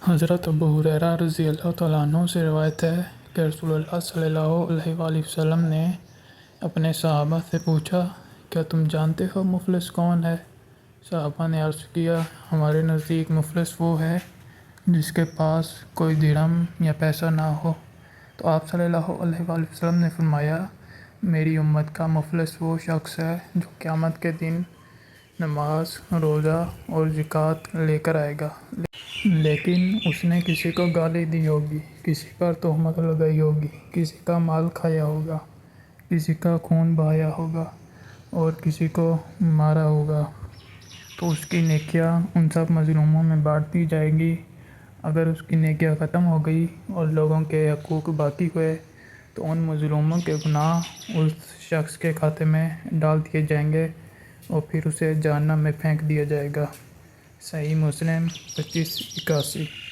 حضرت ابو ہریرہ رضی اللہ تعالیٰ عنہ سے روایت ہے کہ رسول اللہ صلی اللہ علیہ وآلہ وسلم نے اپنے صحابہ سے پوچھا، کیا تم جانتے ہو مفلس کون ہے؟ صحابہ نے عرض کیا، ہمارے نزدیک مفلس وہ ہے جس کے پاس کوئی درہم یا پیسہ نہ ہو۔ تو آپ صلی اللہ علیہ وآلہ وسلم نے فرمایا، میری امت کا مفلس وہ شخص ہے جو قیامت کے دن نماز، روزہ اور زکوٰۃ لے کر آئے گا، لیکن اس نے کسی کو گالی دی ہوگی، کسی پر تہمت لگائی ہوگی، کسی کا مال کھایا ہوگا، کسی کا خون بہایا ہوگا اور کسی کو مارا ہوگا، تو اس کی نیکیاں ان سب مظلوموں میں بانٹ دی جائیں گی۔ اگر اس کی نیکیاں ختم ہو گئی اور لوگوں کے حقوق باقی ہوئے تو ان مظلوموں کے گناہ اس شخص کے کھاتے میں ڈال دیے جائیں گے اور پھر اسے جاننا میں پھینک دیا جائے گا۔ صحیح مسلم 2581۔